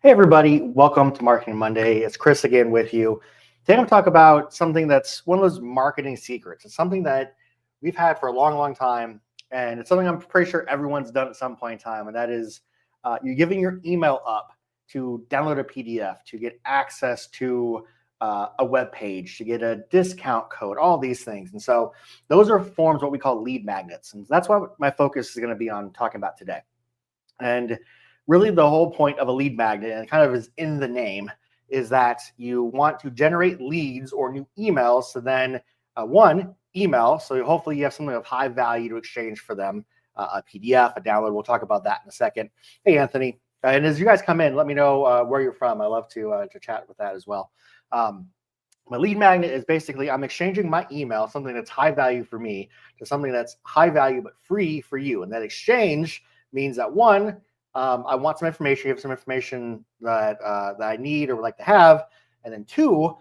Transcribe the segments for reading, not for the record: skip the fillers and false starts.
Hey everybody, welcome to Marketing Monday. It's Chris again with you. Today I'm going to talk about something that's one of those marketing secrets. It's something that we've had for a long time, and it's something I'm pretty sure everyone's done at some point in time, and that is you're giving your email up to download a PDF, to get access to a web page, to get a discount code, all these things. And so those are forms what we call lead magnets, and that's what my focus is going to be on talking about today. And really the whole point of a lead magnet, and it kind of is in the name, is that you want to generate leads or new emails. So then one, email. So hopefully you have something of high value to exchange for them, a PDF, a download. We'll talk about that in a second. Hey, Anthony. And as you guys come in, let me know where you're from. I love to chat with that as well. My lead magnet is basically I'm exchanging my email, something that's high value for me, to something that's high value but free for you. And that exchange means that one, I want some information, you have some information that I need or would like to have. And then two,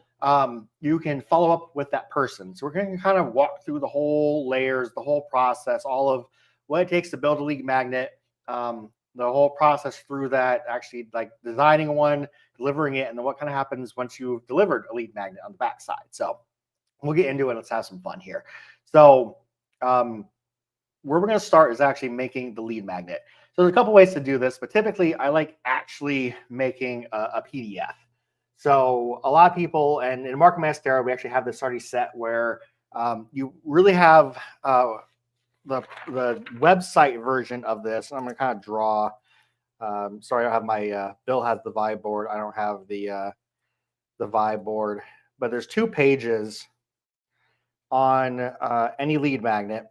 you can follow up with that person. So we're going to kind of walk through the whole layers, the whole process, all of what it takes to build a lead magnet, the whole process through that, actually like designing one, delivering it, and then what kind of happens once you've delivered a lead magnet on the backside. So we'll get into it. Let's have some fun here. So where we're going to start is actually making the lead magnet. So there's a couple ways to do this, but typically I like actually making a PDF. So a lot of people, and in Market Master, we actually have this already set where you really have the website version of this. And I'm going to kind of draw. Sorry, I don't have my Bill has the vibe board. I don't have the vibe board, but there's two pages on any lead magnet,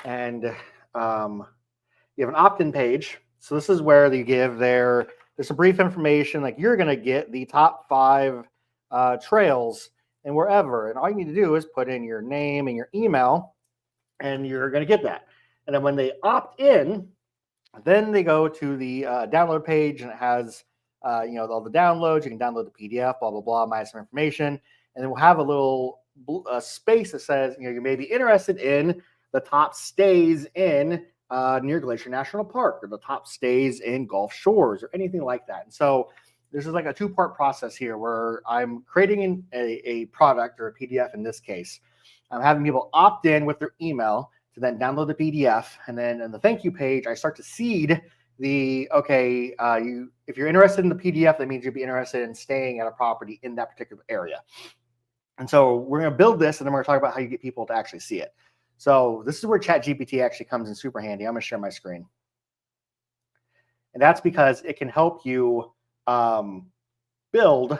and you have an opt-in page. So this is where they give there's some brief information, like you're going to get the top 5 trails and wherever. And all you need to do is put in your name and your email, and you're going to get that. And then when they opt in, then they go to the download page, and it has all the downloads. You can download the PDF, blah, blah, blah, minus some information. And then we'll have a little space that says, you may be interested in the top stays in near Glacier National Park, or the top stays in Gulf Shores, or anything like that. And so this is like a 2-part process here where I'm creating a product, or a PDF in this case. I'm having people opt in with their email to then download the PDF. And then in the thank you page, I start to seed if you're interested in the PDF, that means you'd be interested in staying at a property in that particular area. And so we're going to build this, and then we're going to talk about how you get people to actually see it. So this is where ChatGPT actually comes in super handy. I'm going to share my screen. And that's because it can help you build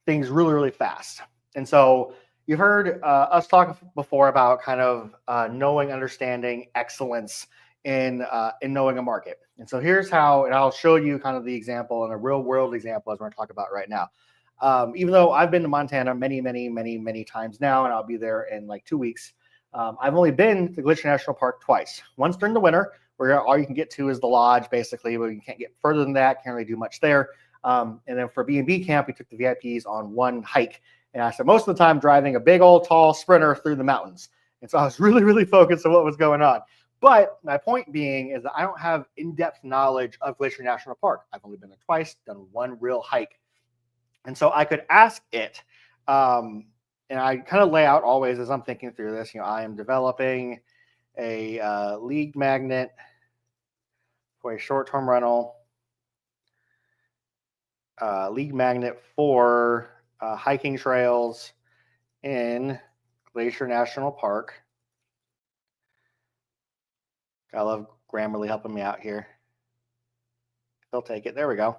things really, really fast. And so you've heard us talk before about kind of knowing, understanding, excellence in knowing a market. And so here's how, and I'll show you kind of the example, and a real world example as we're going to talk about right now. Even though I've been to Montana many times now, and I'll be there in like 2 weeks. I've only been to Glacier National Park twice. Once during the winter, where all you can get to is the lodge, basically, but you can't get further than that. Can't really do much there. And then for B&B camp, we took the VIPs on one hike. And I spent most of the time driving a big old tall Sprinter through the mountains. And so I was really focused on what was going on. But my point being is that I don't have in-depth knowledge of Glacier National Park. I've only been there twice, done one real hike. And so I could ask it, and I kind of lay out always as I'm thinking through this, I am developing a lead magnet for a short-term rental, lead magnet for hiking trails in Glacier National Park. I love Grammarly helping me out here. He'll take it. There we go.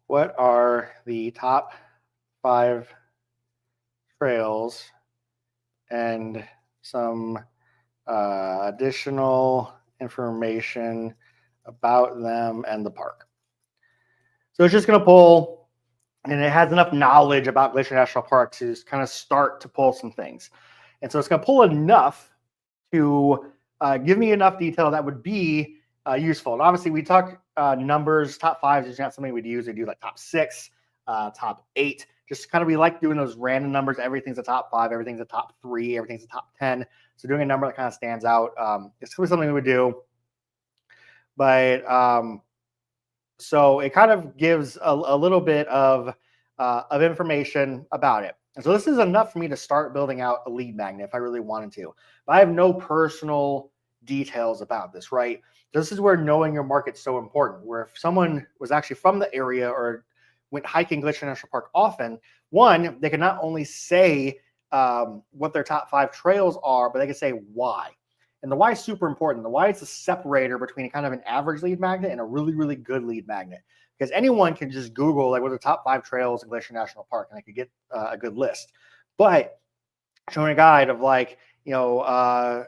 What are the top 5 trails and some additional information about them and the park? So it's just going to pull, and it has enough knowledge about Glacier National Park to kind of start to pull some things. And so it's going to pull enough to give me enough detail that would be useful. And obviously we talk numbers, top 5 is not something we'd use. We do like top 6, top 8, just kind of, we like doing those random numbers. Everything's a top 5, everything's a top 3, everything's a top 10. So doing a number that kind of stands out, it's something we would do. But so it kind of gives a little bit of information about it. And so this is enough for me to start building out a lead magnet if I really wanted to. But I have no personal details about this, right? This is where knowing your market's so important. Where if someone was actually from the area or went hiking Glacier National Park often, one, they can not only say what their top 5 trails are, but they can say why. And the why is super important. The why is the separator between kind of an average lead magnet and a really, really good lead magnet. Because anyone can just Google like what are the top 5 trails in Glacier National Park, and I could get a good list. But showing a guide of like, top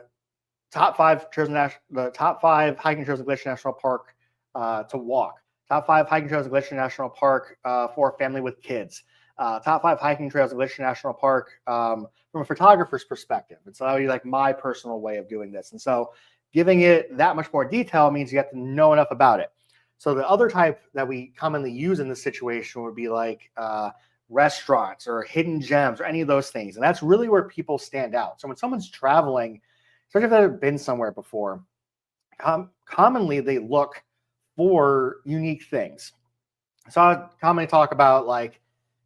5 trails in the top 5 hiking trails in Glacier National Park to walk. Top 5 hiking trails in Glacier National Park for a family with kids. Top 5 hiking trails in Glacier National Park from a photographer's perspective. It's already like my personal way of doing this. And so giving it that much more detail means you have to know enough about it. So the other type that we commonly use in this situation would be like restaurants or hidden gems or any of those things. And that's really where people stand out. So when someone's traveling, especially if they've been somewhere before, commonly they look for unique things. So I commonly talk about like,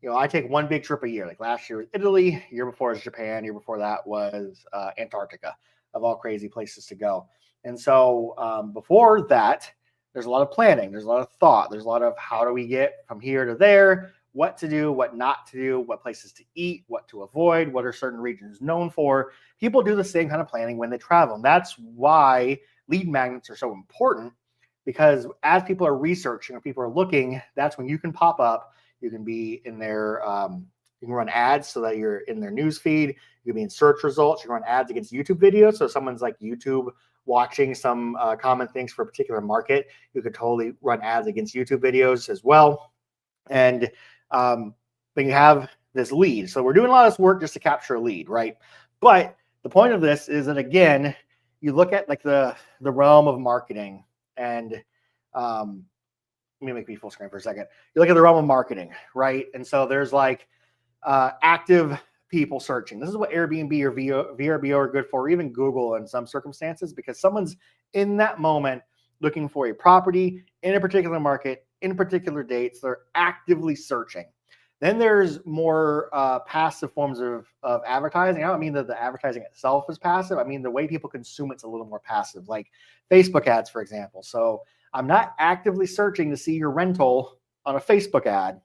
I take one big trip a year. Like last year was Italy, year before was Japan, year before that was Antarctica, of all crazy places to go. And so before that, there's a lot of planning, there's a lot of thought, there's a lot of how do we get from here to there, what to do, what not to do, what places to eat, what to avoid, what are certain regions known for. People do the same kind of planning when they travel. And that's why lead magnets are so important, because as people are researching or people are looking, that's when you can pop up. You can be in their, you can run ads so that you're in their news feed. You can be in search results. You can run ads against YouTube videos. So if someone's like YouTube watching some common things for a particular market, you could totally run ads against YouTube videos as well. And then you have this lead. So we're doing a lot of this work just to capture a lead, right? But the point of this is that, again, you look at like the realm of marketing, and let me make me full screen for a second. You look at the realm of marketing, right? And so there's like active people searching. This is what Airbnb or VRBO are good for, or even Google in some circumstances, because someone's in that moment looking for a property in a particular market, in particular dates. They're actively searching. Then there's more passive forms of advertising. I don't mean that the advertising itself is passive. I mean the way people consume it's a little more passive, like Facebook ads, for example. So I'm not actively searching to see your rental on a Facebook ad,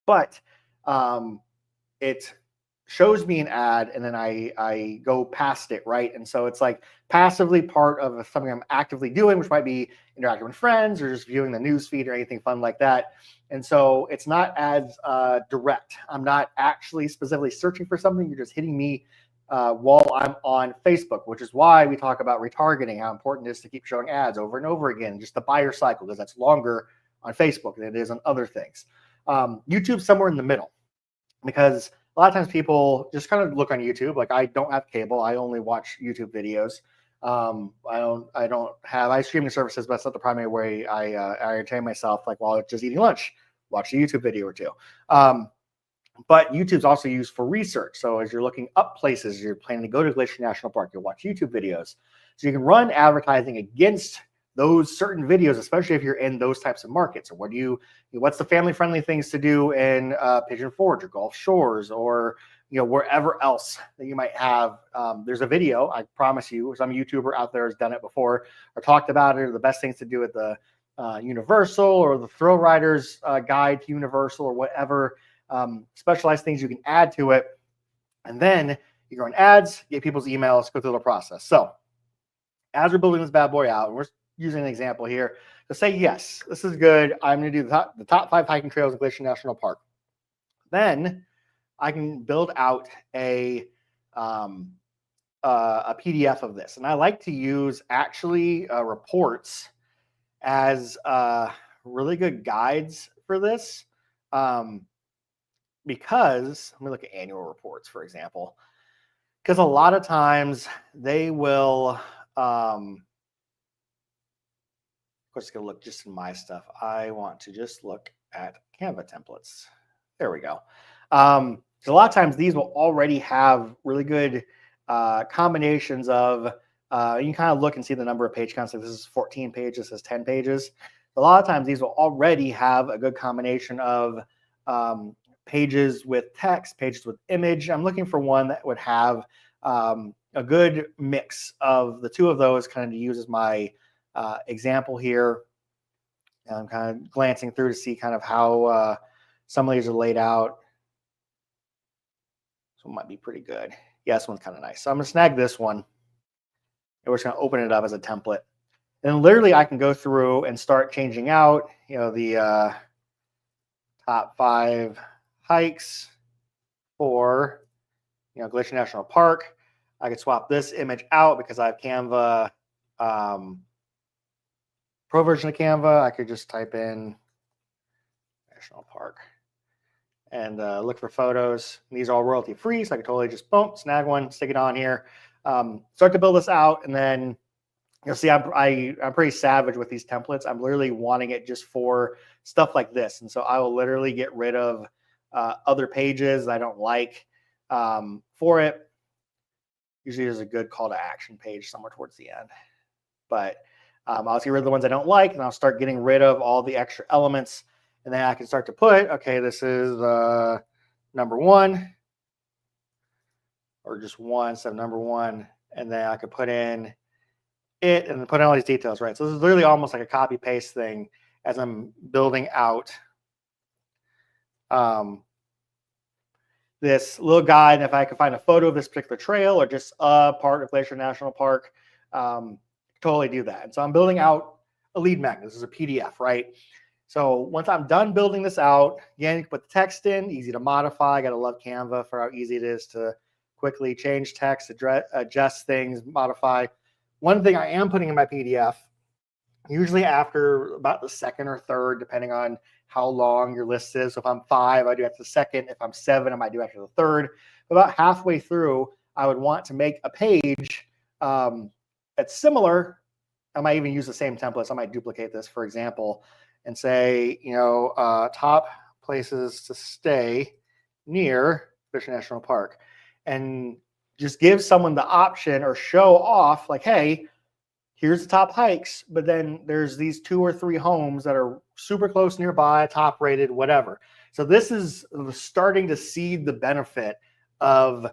but it shows me an ad and then I go past it, right? And so it's like passively part of something I'm actively doing, which might be interacting with friends or just viewing the news feed or anything fun like that. And so it's not as direct. I'm not actually specifically searching for something. You're just hitting me while I'm on Facebook, which is why we talk about retargeting, how important it is to keep showing ads over and over again, just the buyer cycle, because that's longer on Facebook than it is on other things. YouTube's somewhere in the middle, because a lot of times people just kind of look on YouTube. Like I don't have cable. I only watch YouTube videos. I don't have streaming services, but that's not the primary way I entertain myself. Like while just eating lunch, watch a YouTube video or two. But YouTube's also used for research. So as you're looking up places, you're planning to go to Glacier National Park, you'll watch YouTube videos. So you can run advertising against those certain videos, especially if you're in those types of markets. Or what's the family-friendly things to do in Pigeon Forge or Gulf Shores, or wherever else that you might have. There's a video, I promise you, some YouTuber out there has done it before or talked about it, or the best things to do at the Universal, or the Thrill Riders Guide to Universal, or whatever specialized things you can add to it. And then you go on ads, get people's emails, go through the process. So as we're building this bad boy out, and we're using an example here to say, yes, this is good. I'm going to do the top 5 hiking trails in Glacier National Park. Then I can build out a PDF of this. And I like to use actually reports as really good guides for this. Because let me look at annual reports, for example, because a lot of times they will, of course, it's going to look just in my stuff. I want to just look at Canva templates. There we go. So a lot of times these will already have really good combinations of You can kind of look and see the number of page counts. Like this is 14 pages, this is 10 pages. A lot of times these will already have a good combination of pages with text, pages with image. I'm looking for one that would have a good mix of the two of those, kind of to use as my example here. I'm kind of glancing through to see kind of how some of these are laid out. So it might be pretty good. Yeah, this one's kind of nice. So I'm going to snag this one. And we're just going to open it up as a template. And literally I can go through and start changing out, the top 5 hikes for, Glacier National Park. I could swap this image out because I have Canva, Pro version of Canva. I could just type in National Park and look for photos. These are all royalty free, so I could totally just boom, snag one, stick it on here, start to build this out, and then you'll see I'm pretty savage with these templates. I'm literally wanting it just for stuff like this, and so I will literally get rid of other pages I don't like for it. Usually there's a good call to action page somewhere towards the end, but I'll get rid of the ones I don't like, and I'll start getting rid of all the extra elements. And then I can start to put, okay, this is number 1, or just 1 instead of number 1. And then I could put in it and put in all these details, right? So this is literally almost like a copy paste thing as I'm building out this little guide. And if I can find a photo of this particular trail or just a part of Glacier National Park, totally do that. And so I'm building out a lead magnet. This is a PDF, right? So once I'm done building this out, again, you can put the text in, easy to modify. I got to love Canva for how easy it is to quickly change text, adjust things, modify. One thing I am putting in my PDF, usually after about the second or third, depending on how long your list is. So if I'm 5, I do after the second. If I'm 7, I might do after the third. About halfway through, I would want to make a page that's similar. I might even use the same templates. I might duplicate this, for example, and say, top places to stay near Glacier National Park, and just give someone the option or show off like, hey, here's the top hikes, but then there's these 2 or 3 homes that are super close nearby, top rated, whatever. So this is starting to seed the benefit of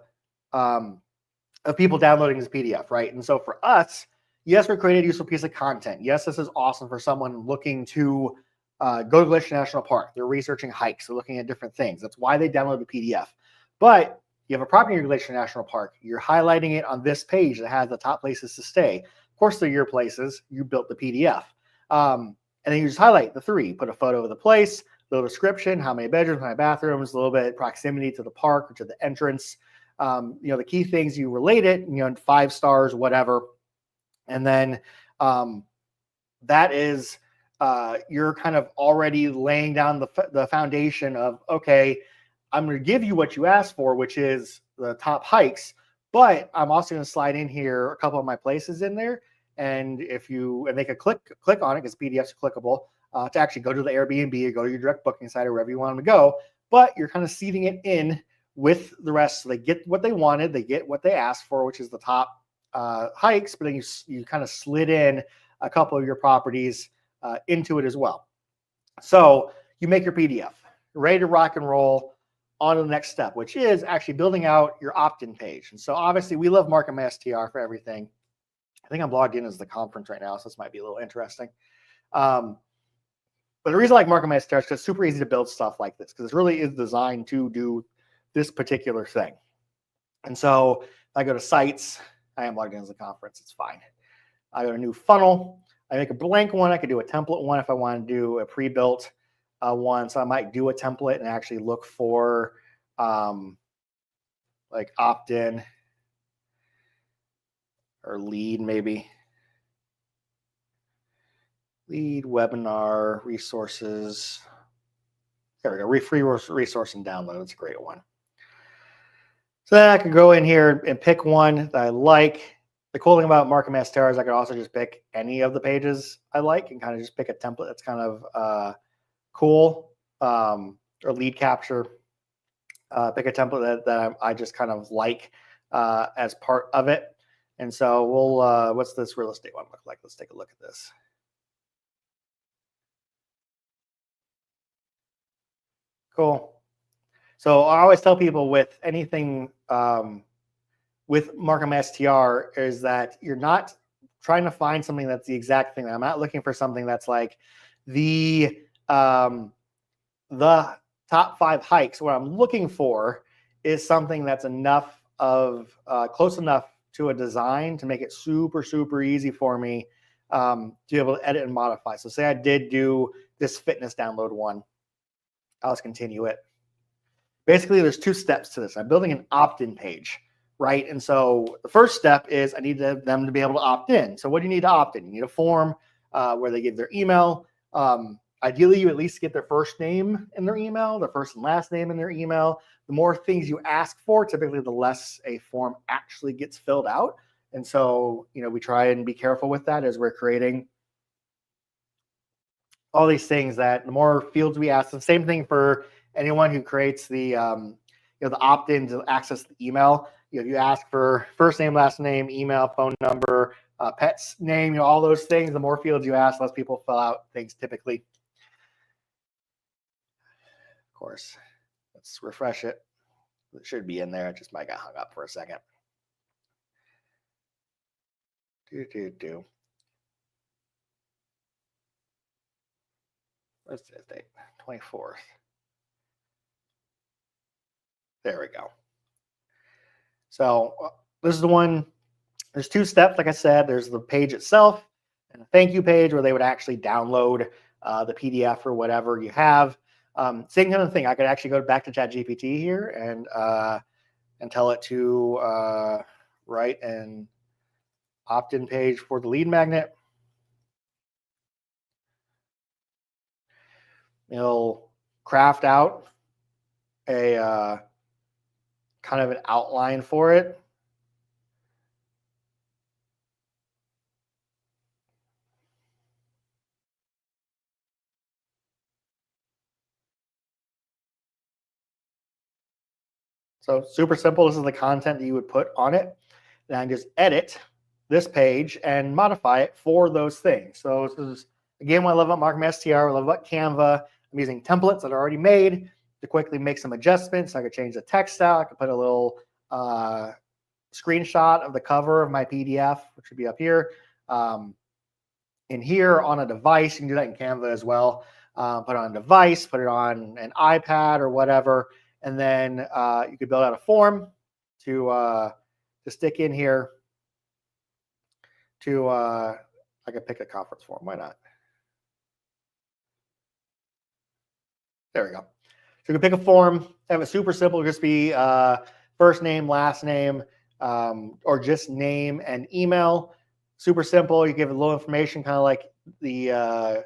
people downloading this PDF, right? And so for us, yes, we're creating a useful piece of content. Yes, this is awesome for someone looking to go to Glacier National Park. They're researching hikes. They're looking at different things. That's why they download the PDF. But you have a property in Glacier National Park. You're highlighting it on this page that has the top places to stay. Of course, they're your places. You built the PDF. And then you just highlight the 3. Put a photo of the place, little description, how many bedrooms, how many bathrooms, a little bit proximity to the park or to the entrance. The key things, you relate it, 5 stars, whatever. And then that is you're kind of already laying down the foundation of, okay, I'm going to give you what you asked for, which is the top hikes, but I'm also going to slide in here a couple of my places in there. And they can click on it because PDFs are clickable to actually go to the Airbnb or go to your direct booking site or wherever you want them to go. But you're kind of seeding it in with the rest. So they get what they wanted. They get what they asked for, which is the top hikes, but then you kind of slid in a couple of your properties into it as well. So you make your PDF, ready to rock and roll on to the next step, which is actually building out your opt-in page. And so obviously we love Mark and my STR for everything. I think I'm logged in as the conference right now, so this might be a little interesting. But the reason I like Mark and my STR is because it's super easy to build stuff like this, because it really is designed to do this particular thing. And so if I go to sites, I am logged in as a conference, it's fine. I go to new funnel, I make a blank one. I could do a template one if I want to do a pre-built one. So I might do a template and actually look for like opt-in or lead, maybe. Lead, webinar, resources. There we go, free resource and download. It's a great one. So then I could go in here and pick one that I like. The cool thing about Mark and Master is I could also just pick any of the pages I like and kind of just pick a template that's kind of cool, or lead capture. Pick a template that I just kind of like as part of it. And so we'll, what's this real estate one look like? Let's take a look at this. Cool. So I always tell people with anything with Markham STR is that you're not trying to find something that's the exact thing. I'm not looking for something that's like the top 5 hikes. What I'm looking for is something that's enough of close enough to a design to make it super, super easy for me to be able to edit and modify. So say I did do this fitness download one. I'll just continue it. Basically, there's 2 steps to this. I'm building an opt-in page, right? And so the first step is I need them to be able to opt in. So what do you need to opt in? You need a form where they give their email. Ideally, you at least get their first name in their email, their first and last name in their email. The more things you ask for, typically the less a form actually gets filled out. And so, we try and be careful with that as we're creating all these things, that the more fields we ask. The same thing for anyone who creates the the opt-in to access the email. You ask for first name, last name, email, phone number, pet's name, all those things. The more fields you ask, less people fill out things typically. Of course, let's refresh it. It should be in there. It just might got hung up for a second. What's today's date? 24th. There we go. So this is the one. There's 2 steps. Like I said, there's the page itself and a thank you page where they would actually download the PDF or whatever you have. Same kind of thing. I could actually go back to ChatGPT here and tell it to write an opt-in page for the lead magnet. It'll craft out a kind of an outline for it. So super simple. This is the content that you would put on it. And just edit this page and modify it for those things. So this is, again, what I love about Markham STR, what I love about Canva. I'm using templates that are already made to quickly make some adjustments. I could change the text style. I could put a little screenshot of the cover of my PDF, which would be up here. In here on a device, you can do that in Canva as well. Put it on a device, put it on an iPad or whatever. And then you could build out a form to stick in here to, I could pick a conference form. Why not? There we go. So you can pick a form, have it super simple, just be first name, last name, or just name and email. Super simple. You give a little information, kind of like the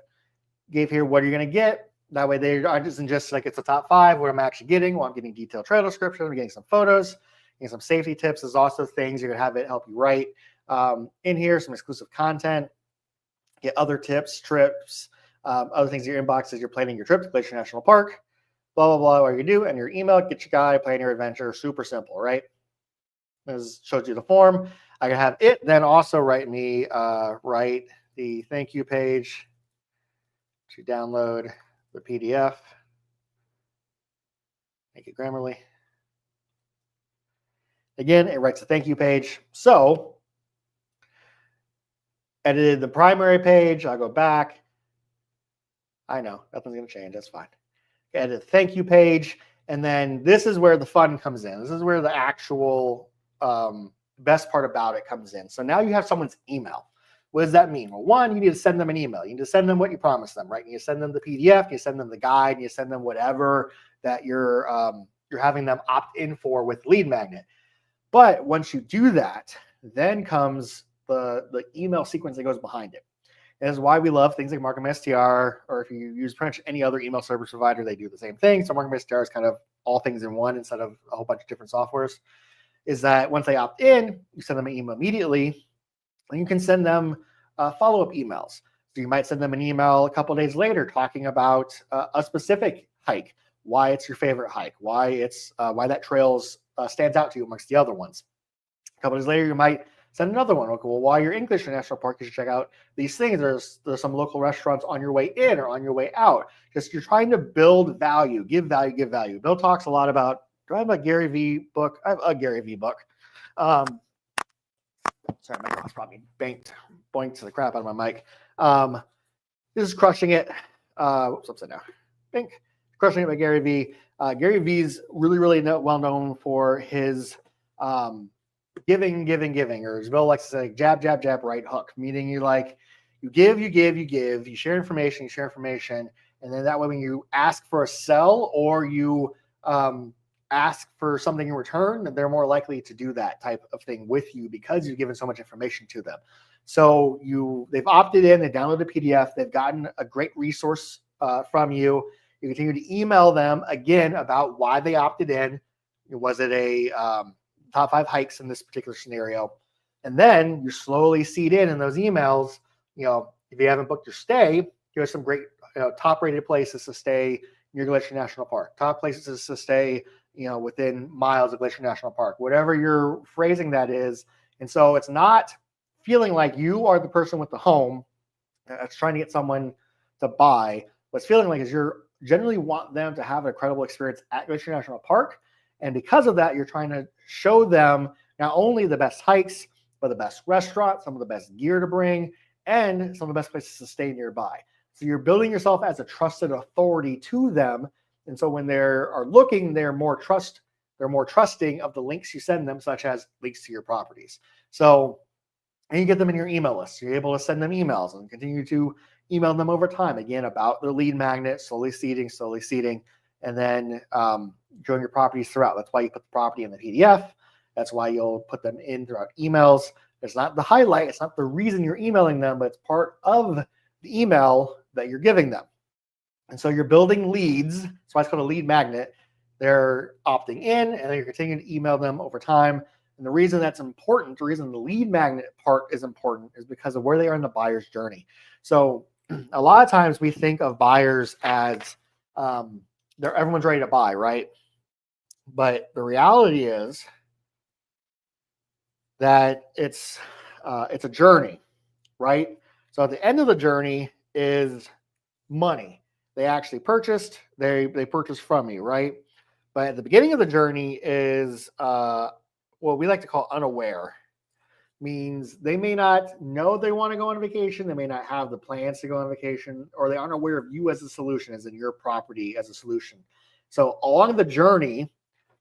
gave here what you're going to get. That way they isn't just like it's a top 5, what I'm actually getting. Well, I'm getting detailed trail description, I'm getting some photos, getting some safety tips. There's also things you're going to have it help you write in here, some exclusive content, get other tips, trips, other things in your inbox as you're planning your trip to Glacier National Park, blah, blah, blah, what you do, and your email, get your guide, plan your adventure. Super simple, right? This shows you the form. I can have it then also write me, write the thank you page to download the PDF. Thank you, Grammarly. Again, it writes a thank you page. So, edited the primary page. I'll go back. I know, nothing's going to change. That's fine. Edit the thank you page. And then this is where the fun comes in. This is where the actual best part about it comes in. So now you have someone's email. What does that mean? Well, one, you need to send them an email. You need to send them what you promised them, right? You send them the PDF, you send them the guide, you send them whatever that you're having them opt in for with Lead Magnet. But once you do that, then comes the email sequence that goes behind it. And this is why we love things like Markham STR, or if you use pretty much any other email service provider, they do the same thing. So Markham STR is kind of all things in one instead of a whole bunch of different softwares. Is that once they opt in, you send them an email immediately. And you can send them follow-up emails. So you might send them an email a couple of days later talking about a specific hike, why it's your favorite hike, why that trail stands out to you amongst the other ones. A couple of days later, you might Send another one. Okay, well, while you're in Glacier National Park, you should check out these things. There's some local restaurants on your way in or on your way out. Just you're trying to build value, give value, give value. Bill talks a lot about, do I have a Gary Vee book? I have a Gary Vee book. Sorry, my boss probably boinked to the crap out of my mic. This is Crushing It. Whoops, upside down. Bink. Crushing It by Gary Vee. Gary Vee's really well known for his giving, or as Bill likes to say, jab, right hook. Meaning you give, you share information, and then that way when you ask for a sell or you ask for something in return, they're more likely to do that type of thing with you because you've given so much information to them. So they've opted in, they downloaded a PDF, they've gotten a great resource from you. You continue to email them again about why they opted in. Was it a top 5 hikes in this particular scenario? And then you slowly seed in those emails. If you haven't booked your stay, here's some great top rated places to stay near Glacier National Park. Top places to stay, within miles of Glacier National Park. Whatever your phrasing that is. And so it's not feeling like you are the person with the home that's trying to get someone to buy. What's feeling like is you're generally want them to have an incredible experience at Glacier National Park. And because of that, you're trying to show them not only the best hikes, but the best restaurants, some of the best gear to bring, and some of the best places to stay nearby. So you're building yourself as a trusted authority to them. And so when they are looking, they're more trusting of the links you send them, such as links to your properties. So, and you get them in your email list. You're able to send them emails and continue to email them over time, again, about their lead magnet, slowly seeding, and then showing your properties throughout. That's why you put the property in the PDF. That's why you'll put them in throughout emails. It's not the highlight. It's not the reason you're emailing them, but it's part of the email that you're giving them. And so you're building leads. That's why it's called a lead magnet. They're opting in, and then you're continuing to email them over time. And the reason that's important, the reason the lead magnet part is important, is because of where they are in the buyer's journey. So a lot of times we think of buyers as everyone's ready to buy, right? But the reality is that it's a journey, right? So at the end of the journey is money. They actually purchased, they purchased from you, right? But at the beginning of the journey is what we like to call unaware. Means they may not know they want to go on vacation, they may not have the plans to go on vacation, or they aren't aware of you as a solution, as in your property as a solution. So along the journey,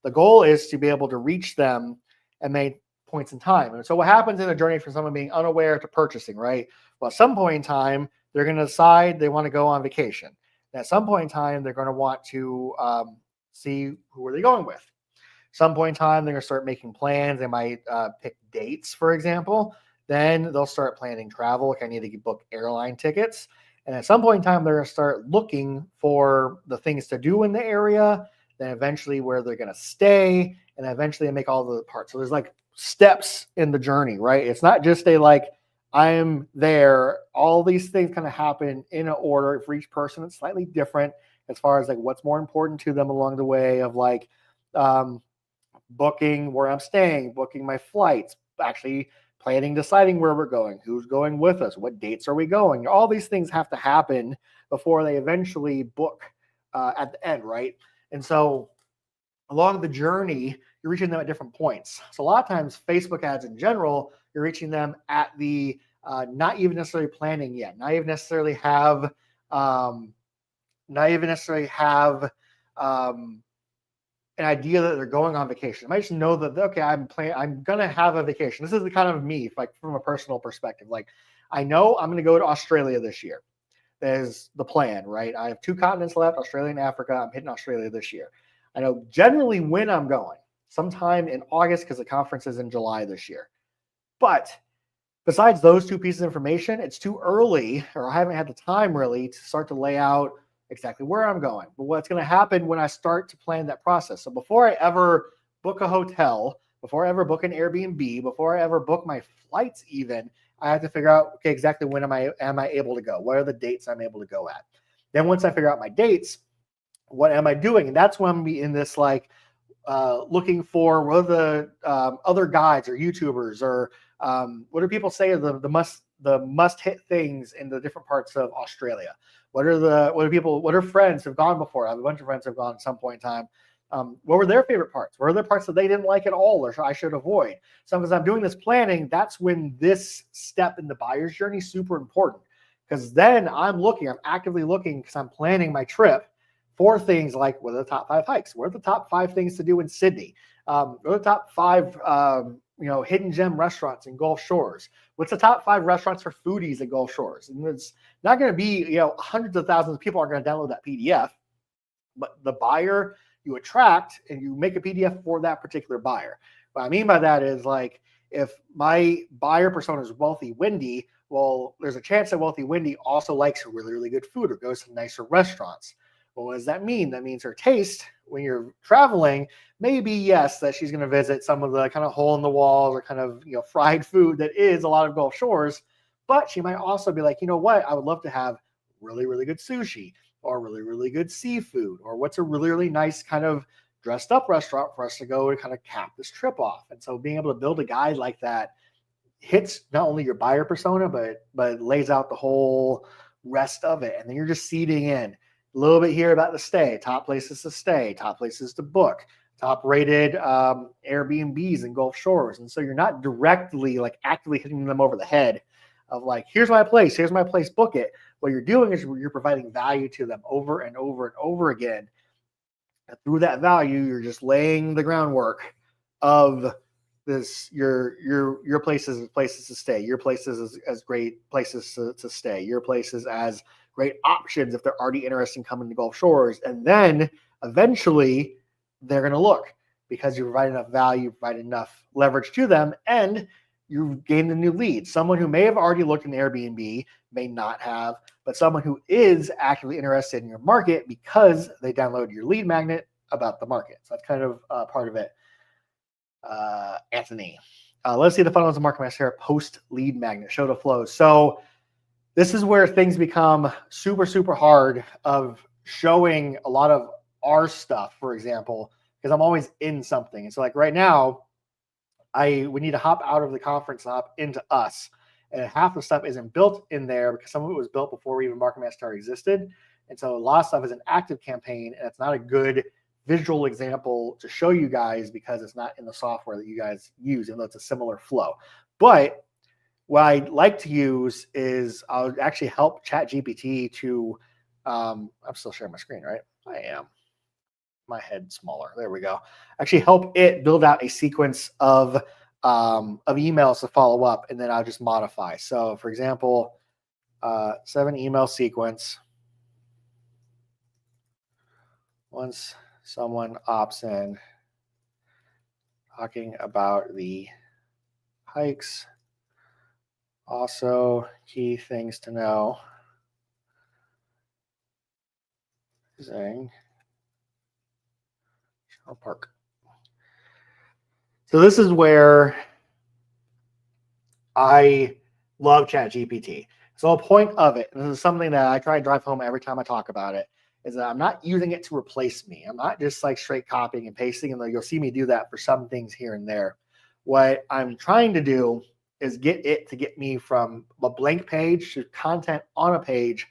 the goal is to be able to reach them and make points in time. And so what happens in a journey from someone being unaware to purchasing, right? Well, at some point in time, they're going to decide they want to go on vacation. And at some point in time, they're going to want to see who are they going with. Some point in time, they're going to start making plans. They might pick dates, for example. Then they'll start planning travel. Like I need to book airline tickets. And at some point in time, they're going to start looking for the things to do in the area. Then eventually where they're going to stay. And eventually they make all the parts. So there's like steps in the journey, right? It's not just I'm there. All these things kind of happen in an order. For each person, it's slightly different as far as what's more important to them along the way of booking where I'm staying, booking my flights, actually planning, deciding where we're going, who's going with us, what dates are we going. All these things have to happen before they eventually book at the end, right? And so along the journey, you're reaching them at different points. So a lot of times Facebook ads in general, you're reaching them at the not even necessarily planning yet, not even necessarily have an idea that they're going on vacation. I might just know that, okay, I'm going to have a vacation. This is the kind of me, from a personal perspective. I know I'm going to go to Australia this year. There's the plan, right? I have 2 continents left, Australia and Africa. I'm hitting Australia this year. I know generally when I'm going, sometime in August, because the conference is in July this year. But besides those 2 pieces of information, it's too early, or I haven't had the time really to start to lay out exactly where I'm going. But what's going to happen when I start to plan that process? So before I ever book a hotel, before I ever book an Airbnb, before I ever book my flights even, I have to figure out, okay, exactly when am I able to go? What are the dates I'm able to go at? Then once I figure out my dates, what am I doing? And that's when I'm be in this looking for what are the other guides or YouTubers or What do people say are the must hit things in the different parts of Australia? What are friends who've gone before? I have a bunch of friends who've gone at some point in time. What were their favorite parts? What are the parts that they didn't like at all, or I should avoid? So as I'm doing this planning, that's when this step in the buyer's journey is super important, because then I'm actively looking, because I'm planning my trip for things like, what are the top 5 hikes? What are the top 5 things to do in Sydney? What are the top 5 hidden gem restaurants in Gulf Shores? What's the top 5 restaurants for foodies at Gulf Shores? And it's not going to be, hundreds of thousands of people aren't going to download that PDF, but the buyer you attract, and you make a PDF for that particular buyer. What I mean by that is, like, if my buyer persona is wealthy Wendy, well, there's a chance that wealthy Wendy also likes really, really good food or goes to nicer restaurants. Well, what does that mean? That means her taste when you're traveling, maybe, yes, that she's going to visit some of the kind of hole in the walls or kind of, fried food that is a lot of Gulf Shores, but she might also be like, you know what, I would love to have really, really good sushi, or really, really good seafood, or what's a really, really nice kind of dressed up restaurant for us to go and kind of cap this trip off. And so being able to build a guide like that hits not only your buyer persona, but lays out the whole rest of it. And then you're just seeding in a little bit here about the stay, top places to stay, top places to book, top rated Airbnbs in Gulf Shores. And so you're not directly, like, actively hitting them over the head of, like, here's my place, book it. What you're doing is you're providing value to them over and over and over again. And through that value, you're just laying the groundwork of this, your places to stay, your places as great places to stay, your places as great options if they're already interested in coming to Gulf Shores. And then eventually they're going to look, because you provide enough value, provide enough leverage to them, and you've gained a new lead. Someone who may have already looked in Airbnb may not have, but someone who is actively interested in your market because they download your lead magnet about the market. So that's kind of part of it. Anthony, let's see the funnels and market master here. Post lead magnet, show the flow. So this is where things become super, super hard of showing a lot of our stuff, for example, because I'm always in something. And so, like, right now, we need to hop out of the conference and hop into us. And half the stuff isn't built in there because some of it was built before even Market Master existed. And so a lot of stuff is an active campaign, and it's not a good visual example to show you guys because it's not in the software that you guys use, even though it's a similar flow. But what I like to use is I'll actually help ChatGPT to, I'm still sharing my screen, right? I am. My head smaller. There we go. Actually help it build out a sequence of emails to follow up, and then I'll just modify. So for example, 7 email sequence. Once someone opts in, talking about the hikes, also key things to know. Saying Park. So this is where I love ChatGPT. So a point of it, and this is something that I try to drive home every time I talk about it, is that I'm not using it to replace me. I'm not just like straight copying and pasting, and you'll see me do that for some things here and there. What I'm trying to do is get it to get me from a blank page to content on a page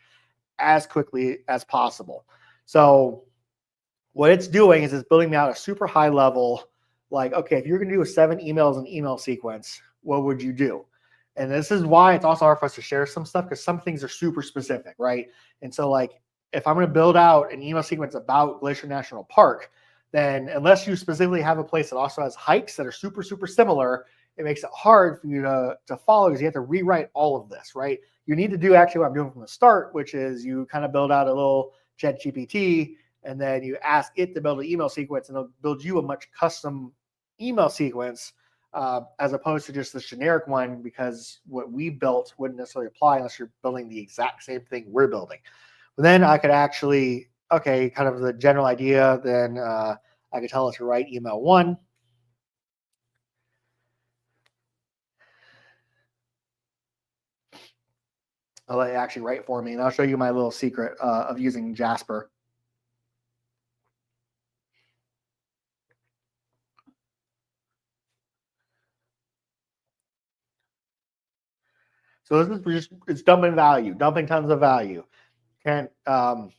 as quickly as possible. So what it's doing is it's building me out a super high level, like, okay, if you're going to do 7 emails in email sequence, what would you do? And this is why it's also hard for us to share some stuff, because some things are super specific, right? And so, like, if I'm going to build out an email sequence about Glacier National Park, then unless you specifically have a place that also has hikes that are super, super similar, it makes it hard for you to follow, because you have to rewrite all of this, right? You need to do actually what I'm doing from the start, which is you kind of build out a little ChatGPT, and then you ask it to build an email sequence, and it'll build you a much custom email sequence, as opposed to just this generic one, because what we built wouldn't necessarily apply unless you're building the exact same thing we're building. But then I could actually, okay, kind of the general idea, then I could tell it to write email 1. I'll let it actually write for me, and I'll show you my little secret of using Jasper. So this is just, it's dumping value, dumping tons of value. We're going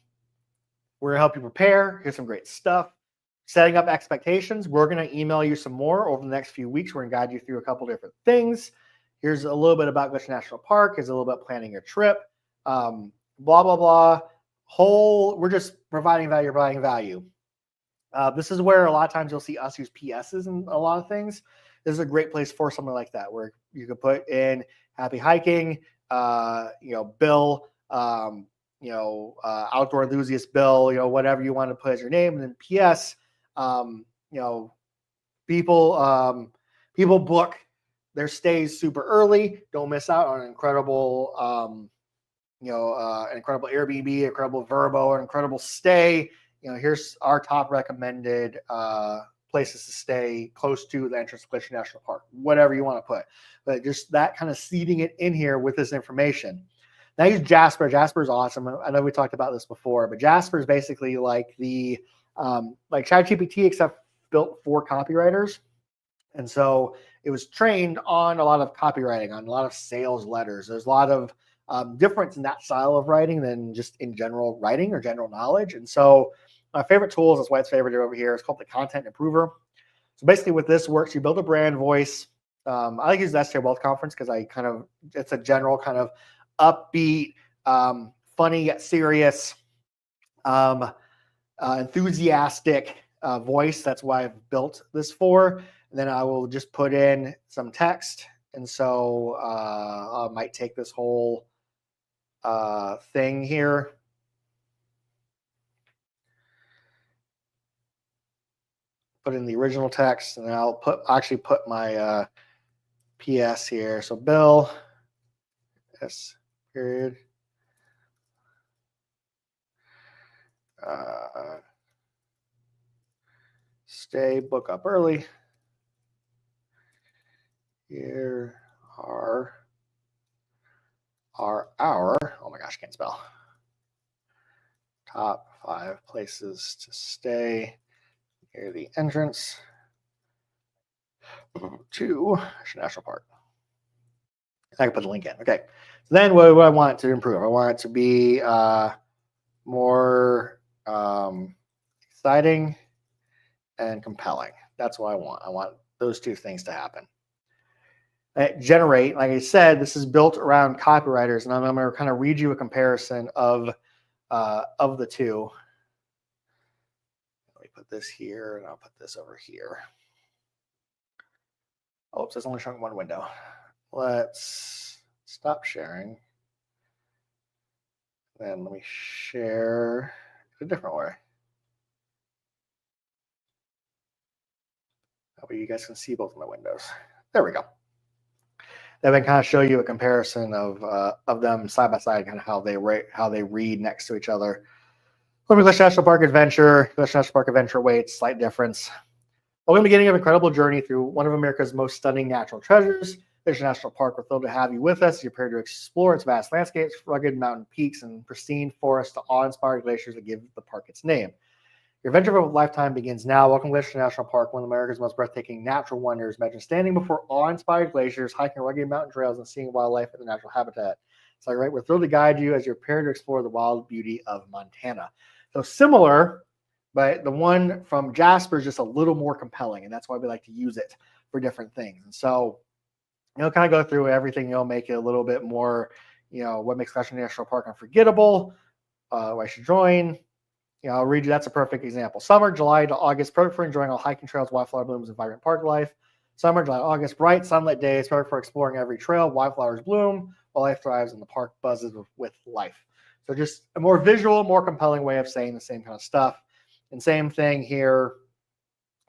to help you prepare. Here's some great stuff. Setting up expectations. We're going to email you some more over the next few weeks. We're going to guide you through a couple different things. Here's a little bit about Glacier National Park. Here's a little bit planning your trip. Blah, blah, blah. We're just providing value. This is where a lot of times you'll see us use PSs in a lot of things. This is a great place for something like that, where you could put in happy hiking, Bill, outdoor enthusiast Bill, whatever you want to put as your name. And then PS, people book their stays super early. Don't miss out on an incredible, an incredible Airbnb, incredible Verbo, an incredible stay. Here's our top recommended places to stay close to the entrance to Glacier National Park, whatever you want to put. But just that kind of seeding it in here with this information. Now use Jasper. Jasper is awesome. I know we talked about this before, but Jasper is basically like the like ChatGPT, except built for copywriters. And so it was trained on a lot of copywriting, on a lot of sales letters. There's a lot of difference in that style of writing than just in general writing or general knowledge. And so my favorite tools, that's why it's favorite over here, it's called the Content Improver. So basically what this works, you build a brand voice. I like to use the SJ Wealth Conference because it's a general kind of upbeat, funny yet serious, enthusiastic voice. That's why I've built this for. And then I will just put in some text. And so I might take this whole thing here. Put in the original text, and I'll actually put my PS here. So Bill, S period. Stay, book up early. Here are our, oh my gosh, can't spell. Top 5 places to stay near the entrance to National Park. I can put the link in. Okay. So then what do I want it to improve? I want it to be more exciting and compelling. That's what I want. I want those two things to happen. Generate, like I said, this is built around copywriters, and I'm going to kind of read you a comparison of the two. Let me put this here, and I'll put this over here. Oops, it's only showing one window. Let's stop sharing. Then let me share a different way. That way you guys can see both of my windows. There we go. Then we kind of show you a comparison of them side by side, kind of how they read next to each other. Glacier National Park Adventure, Glacier National Park Adventure Waits, slight difference. Welcome to the beginning of an incredible journey through one of America's most stunning natural treasures, Glacier National Park. We're thrilled to have you with us. You're prepared to explore its vast landscapes, rugged mountain peaks, and pristine forests to awe-inspired glaciers that give the park its name. Your adventure of a lifetime begins now. Welcome to Glacier National Park, one of America's most breathtaking natural wonders. Imagine standing before awe-inspired glaciers, hiking rugged mountain trails, and seeing wildlife in the natural habitat. So, right, we're thrilled to guide you as you're prepared to explore the wild beauty of Montana. So similar, but the one from Jasper is just a little more compelling, and that's why we like to use it for different things. And so, kind of go through everything, make it a little bit more, what makes Glacier National Park unforgettable, why you should join. I'll read you. That's a perfect example. Summer, July to August, perfect for enjoying all hiking trails, wildflower blooms, and vibrant park life. Summer, July, August, bright sunlit days, perfect for exploring every trail. Wildflowers bloom, while life thrives, and the park buzzes with life. So just a more visual, more compelling way of saying the same kind of stuff. And same thing here.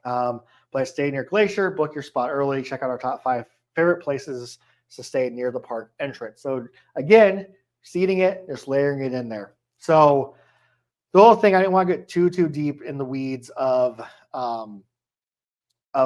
Place stay near Glacier, book your spot early, check out our top 5 favorite places to stay near the park entrance. So again, seeding it, just layering it in there. So the whole thing, I didn't want to get too deep in the weeds of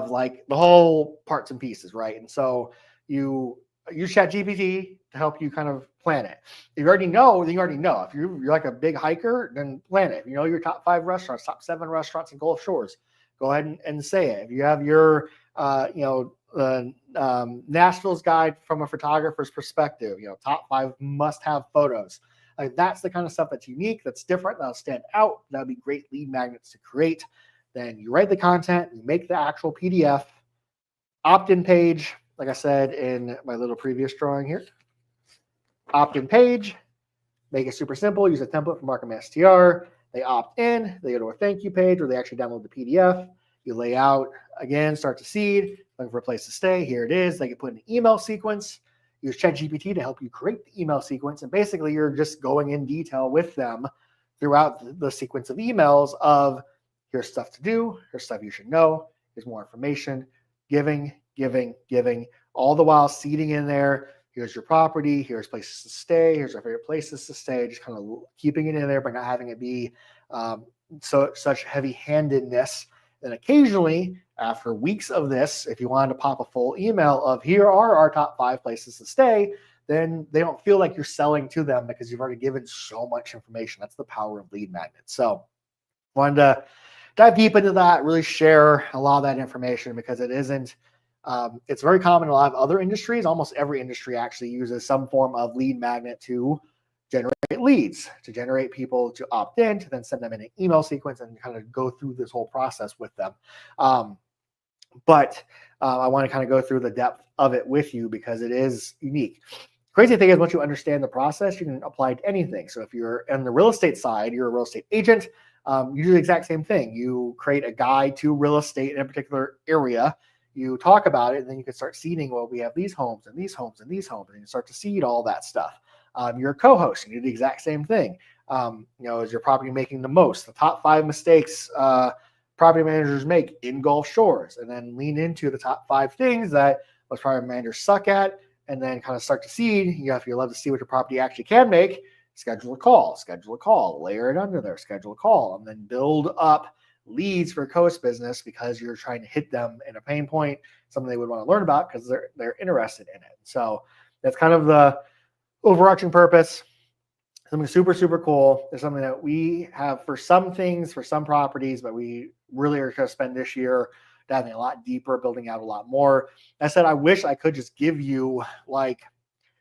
like the whole parts and pieces, right? And so you use ChatGPT to help you kind of plan it. If you already know, then you already know. If you're like a big hiker, then plan it. If you know your top 5 restaurants, top 7 restaurants in Gulf Shores, go ahead and say it. If you have your Nashville's guide from a photographer's perspective, top 5 must-have photos. Like that's the kind of stuff that's unique, that's different, that'll stand out. That'll be great lead magnets to create. Then you write the content, you make the actual PDF, opt-in page, like I said in my little previous drawing here. Opt-in page, make it super simple, use a template from Markham STR. They opt in, they go to a thank you page where they actually download the PDF. You lay out, again, start to seed, looking for a place to stay. Here it is. They can put an email sequence. Use ChatGPT to help you create the email sequence. And basically, you're just going in detail with them throughout the sequence of emails of here's stuff to do, here's stuff you should know, here's more information, giving, all the while seeding in there. Here's your property, here's places to stay, here's our favorite places to stay, just kind of keeping it in there, but not having it be such heavy-handedness. And occasionally, after weeks of this, if you wanted to pop a full email of here are our top 5 places to stay, then they don't feel like you're selling to them because you've already given so much information. That's the power of lead magnets. So wanted to dive deep into that, really share a lot of that information because it isn't, it's very common in a lot of other industries. Almost every industry actually uses some form of lead magnet to generate leads, to generate people to opt in, to then send them in an email sequence and kind of go through this whole process with them. But I want to kind of go through the depth of it with you because it is unique. Crazy thing is once you understand the process, you can apply it to anything. So if you're on the real estate side, you're a real estate agent, you do the exact same thing. You create a guide to real estate in a particular area. You talk about it, and then you can start seeding, well, we have these homes and these homes and these homes, and you start to seed all that stuff. You're a co-host, you do the exact same thing. Is your property making the most? The top 5 mistakes property managers make in Gulf Shores, and then lean into the top 5 things that most property managers suck at, and then kind of start to seed. If you love to see what your property actually can make, schedule a call, layer it under there, schedule a call, and then build up leads for co-host business because you're trying to hit them in a pain point, something they would want to learn about because they're interested in it. So that's kind of the overarching purpose. Something super, super cool. It's something that we have for some things, for some properties, but we really are going to spend this year diving a lot deeper, building out a lot more. I said, I wish I could just give you like,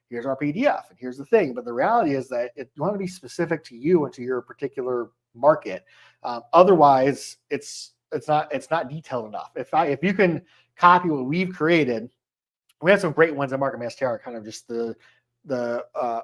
here's our PDF and here's the thing. But the reality is that you want to be specific to you and to your particular market. Otherwise, it's not detailed enough. If you can copy what we've created, we have some great ones at Markham STR, kind of just the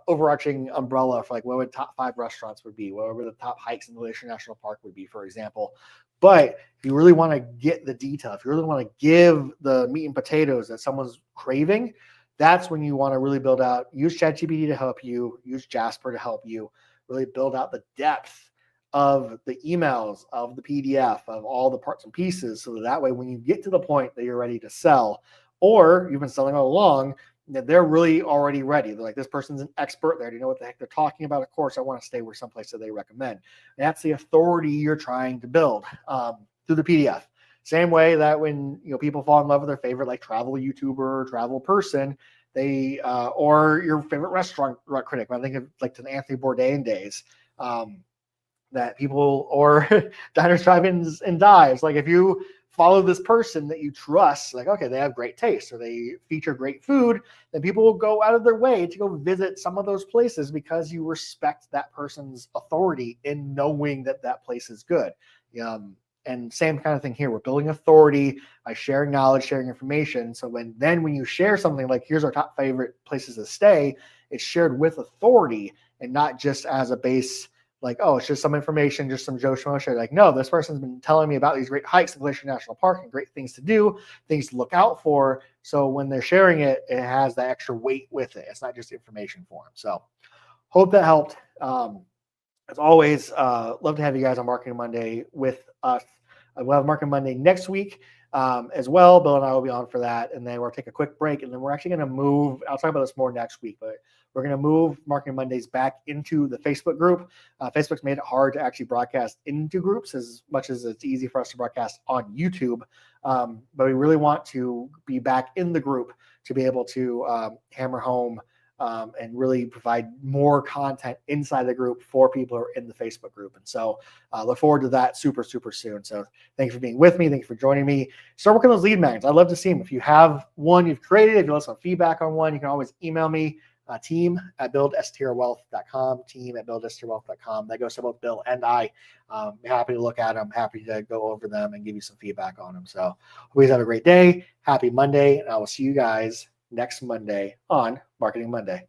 overarching umbrella for like what would top 5 restaurants would be, what would the top hikes in Glacier National Park would be, for example. But if you really want to get the detail, if you really want to give the meat and potatoes that someone's craving, that's when you want to really build out, use ChatGPT to help you, use Jasper to help you really build out the depth of the emails, of the PDF, of all the parts and pieces, so that way when you get to the point that you're ready to sell, or you've been selling all along, that they're really already ready. They're like, this person's an expert. They already know what the heck they're talking about. Of course, I want to stay with someplace that they recommend. And that's the authority you're trying to build through the PDF. Same way that when people fall in love with their favorite like travel YouTuber, travel person, they or your favorite restaurant critic. I think of like to the Anthony Bourdain days. That people or diners, drive-ins, and dives. Like if you follow this person that you trust, like, okay, they have great taste or they feature great food, then people will go out of their way to go visit some of those places because you respect that person's authority in knowing that that place is good. And same kind of thing here. We're building authority by sharing knowledge, sharing information. So when you share something like, here's our top favorite places to stay, it's shared with authority and not just as a base, like, oh, it's just some information, just some Joe Schmo share. Like, no, this person's been telling me about these great hikes in Glacier National Park and great things to do, things to look out for. So when they're sharing it, it has that extra weight with it. It's not just information for them. So hope that helped. As always, love to have you guys on Marketing Monday with us. We'll have Marketing Monday next week as well. Bill and I will be on for that. And then we'll take a quick break. And then we're actually going to move. I'll talk about this more next week, but we're going to move Marketing Mondays back into the Facebook group. Facebook's made it hard to actually broadcast into groups as much as it's easy for us to broadcast on YouTube. But we really want to be back in the group to be able to hammer home and really provide more content inside the group for people who are in the Facebook group. And so look forward to that super, super soon. So thank you for being with me. Thank you for joining me. Start working those lead magnets. I'd love to see them. If you have one you've created, if you want some feedback on one, you can always email me, team@buildstrwealth.com, team@buildstrwealth.com. That goes to both Bill and I. Happy to look at them, happy to go over them and give you some feedback on them. So always have a great day. Happy Monday. And I will see you guys next Monday on Marketing Monday.